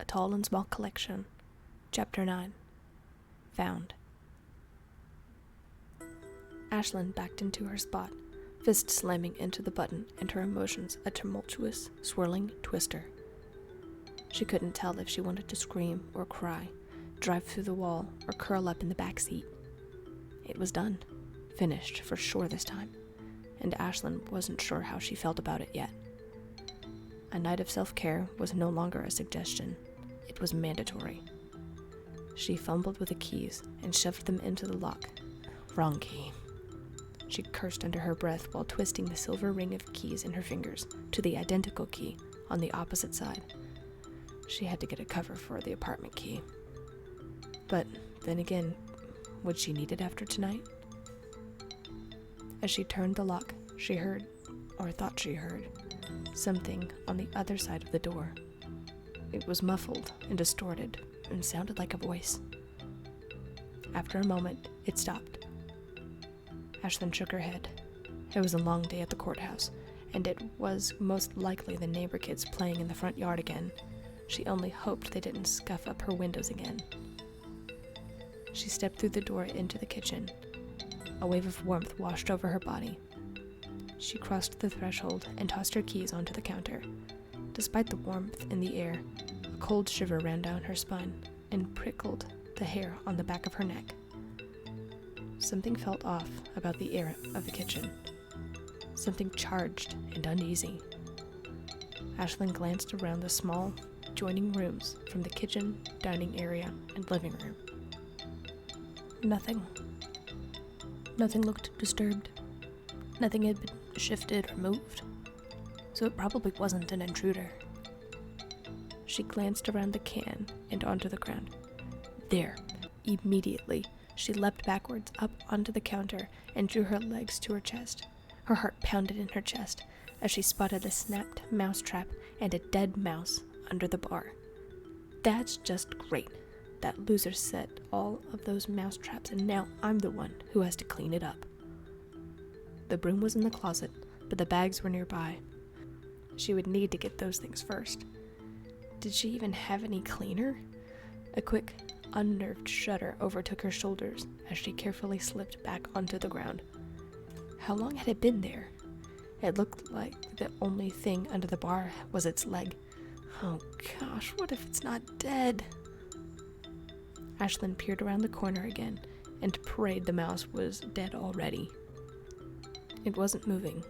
A Tall and Small Collection, Chapter 9, Found. Ashlyn backed into her spot, fist slamming into the button and her emotions a tumultuous, swirling twister. She couldn't tell if she wanted to scream or cry, drive through the wall, or curl up in the back seat. It was done, finished for sure this time, and Ashlyn wasn't sure how she felt about it yet. A night of self-care was no longer a suggestion. It was mandatory. She fumbled with the keys and shoved them into the lock. Wrong key. She cursed under her breath while twisting the silver ring of keys in her fingers to the identical key on the opposite side. She had to get a cover for the apartment key. But then again, would she need it after tonight? As she turned the lock, she heard, or thought she heard, something on the other side of the door. It was muffled and distorted and sounded like a voice. After a moment, it stopped. Ashlyn shook her head. It was a long day at the courthouse, and it was most likely the neighbor kids playing in the front yard again. She only hoped they didn't scuff up her windows again. She stepped through the door into the kitchen. A wave of warmth washed over her body. She crossed the threshold and tossed her keys onto the counter. Despite the warmth in the air, a cold shiver ran down her spine and prickled the hair on the back of her neck. Something felt off about the air of the kitchen. Something charged and uneasy. Ashlyn glanced around the small, joining rooms from the kitchen, dining area, and living room. Nothing. Nothing looked disturbed. Nothing had been shifted or moved, so it probably wasn't an intruder. She glanced around the can and onto the ground. There, immediately, she leapt backwards up onto the counter and drew her legs to her chest. Her heart pounded in her chest as she spotted a snapped mousetrap and a dead mouse under the bar. That's just great. That loser set all of those mousetraps, and now I'm the one who has to clean it up. The broom was in the closet, but the bags were nearby. She would need to get those things first. Did she even have any cleaner? A quick, unnerved shudder overtook her shoulders as she carefully slipped back onto the ground. How long had it been there? It looked like the only thing under the bar was its leg. Oh gosh, what if it's not dead? Ashlyn peered around the corner again and prayed the mouse was dead already. It wasn't moving,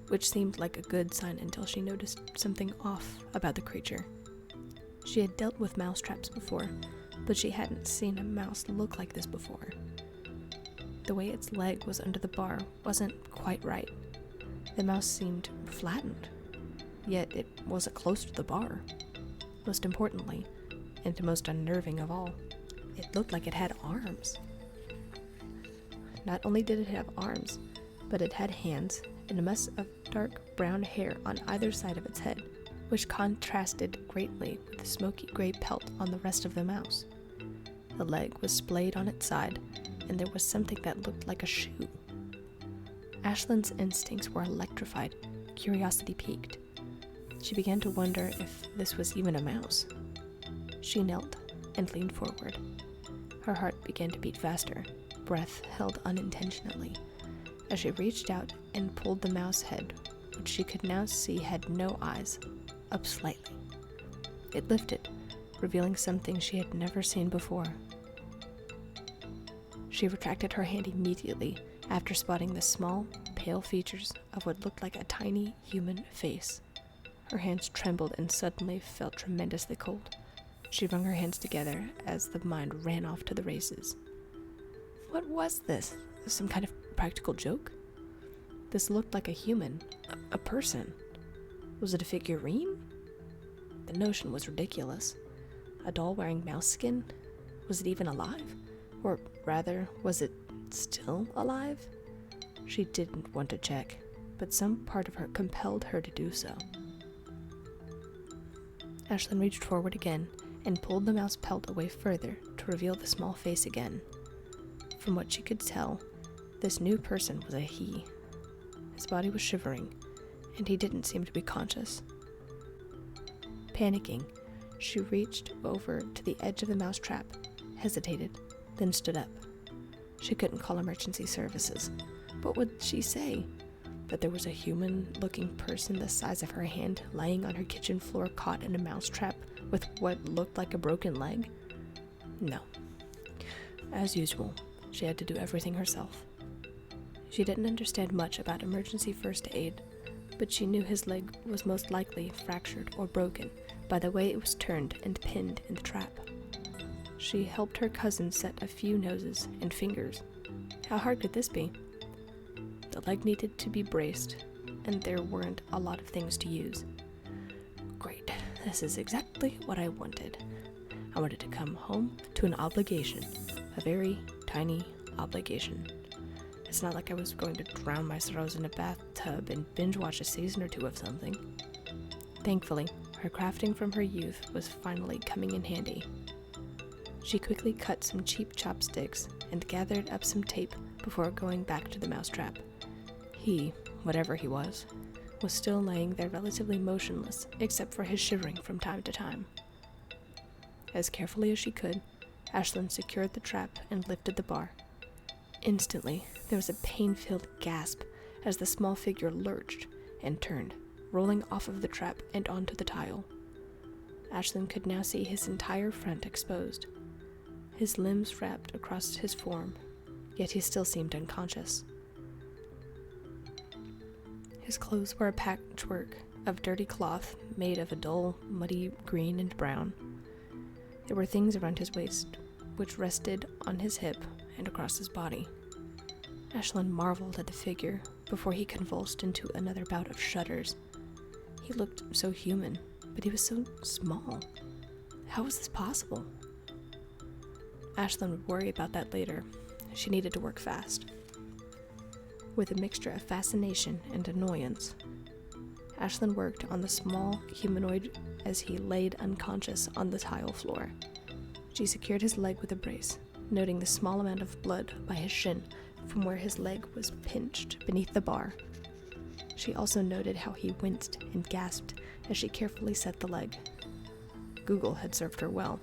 which seemed like a good sign until she noticed something off about the creature. She had dealt with mousetraps before, but she hadn't seen a mouse look like this before. The way its leg was under the bar wasn't quite right. The mouse seemed flattened, yet it wasn't close to the bar. Most importantly, and most unnerving of all, it looked like it had arms. Not only did it have arms, but it had hands and a mess of dark brown hair on either side of its head, which contrasted greatly with the smoky gray pelt on the rest of the mouse. The leg was splayed on its side, and there was something that looked like a shoe. Ashlyn's instincts were electrified, curiosity piqued. She began to wonder if this was even a mouse. She knelt and leaned forward. Her heart began to beat faster, breath held unintentionally, as she reached out and pulled the mouse head, which she could now see had no eyes, up slightly. It lifted, revealing something she had never seen before. She retracted her hand immediately after spotting the small, pale features of what looked like a tiny human face. Her hands trembled and suddenly felt tremendously cold. She wrung her hands together as the mind ran off to the races. What was this? Some kind of practical joke? This looked like a human, a person. Was it a figurine? The notion was ridiculous. A doll wearing mouse skin? Was it even alive? Or rather, was it still alive? She didn't want to check, but some part of her compelled her to do so. Ashlyn reached forward again and pulled the mouse pelt away further to reveal the small face again. From what she could tell, this new person was a he. His body was shivering, and he didn't seem to be conscious. Panicking, She reached over to the edge of the mousetrap, hesitated, then stood up. She couldn't call emergency services. What would she say? That there was a human-looking person the size of her hand lying on her kitchen floor caught in a mousetrap with what looked like a broken leg? No. As usual, she had to do everything herself. She didn't understand much about emergency first aid, but she knew his leg was most likely fractured or broken by the way it was turned and pinned in the trap. She helped her cousin set a few noses and fingers. How hard could this be? The leg needed to be braced, and there weren't a lot of things to use. Great, this is exactly what I wanted. I wanted to come home to an obligation, a very tiny obligation. It's not like I was going to drown my sorrows in a bathtub and binge watch a season or two of something. Thankfully, her crafting from her youth was finally coming in handy. She quickly cut some cheap chopsticks and gathered up some tape before going back to the mousetrap. He, whatever he was still laying there relatively motionless, except for his shivering from time to time. As carefully as she could, Ashlyn secured the trap and lifted the bar. Instantly, there was a pain-filled gasp as the small figure lurched and turned, rolling off of the trap and onto the tile. Ashlyn could now see his entire front exposed, his limbs wrapped across his form, yet he still seemed unconscious. His clothes were a patchwork of dirty cloth made of a dull, muddy green and brown. There were things around his waist, which rested on his hip and across his body. Ashlyn marveled at the figure before he convulsed into another bout of shudders. He looked so human, but he was so small. How was this possible? Ashlyn would worry about that later. She needed to work fast. With a mixture of fascination and annoyance, Ashlyn worked on the small humanoid as he laid unconscious on the tile floor. She secured his leg with a brace, noting the small amount of blood by his shin from where his leg was pinched beneath the bar. She also noted how he winced and gasped as she carefully set the leg. Google had served her well,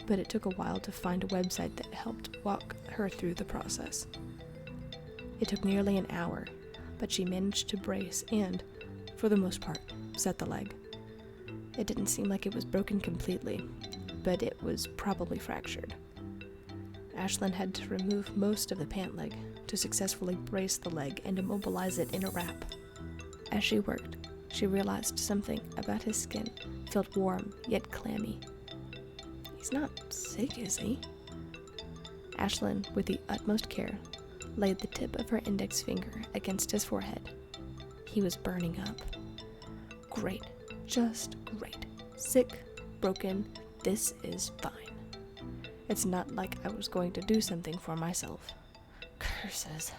but it took a while to find a website that helped walk her through the process. It took nearly an hour, but she managed to brace and, for the most part, set the leg. It didn't seem like it was broken completely, but it was probably fractured. Ashlyn had to remove most of the pant leg to successfully brace the leg and immobilize it in a wrap. As she worked, she realized something about his skin felt warm yet clammy. He's not sick, is he? Ashlyn, with the utmost care, laid the tip of her index finger against his forehead. He was burning up. Great. Just great. Sick, broken, this is fine. It's not like I was going to do something for myself. Curses.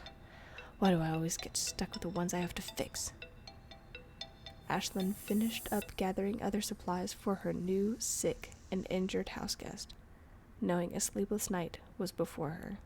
Why do I always get stuck with the ones I have to fix? Ashlyn finished up gathering other supplies for her new, sick, and injured houseguest, knowing a sleepless night was before her.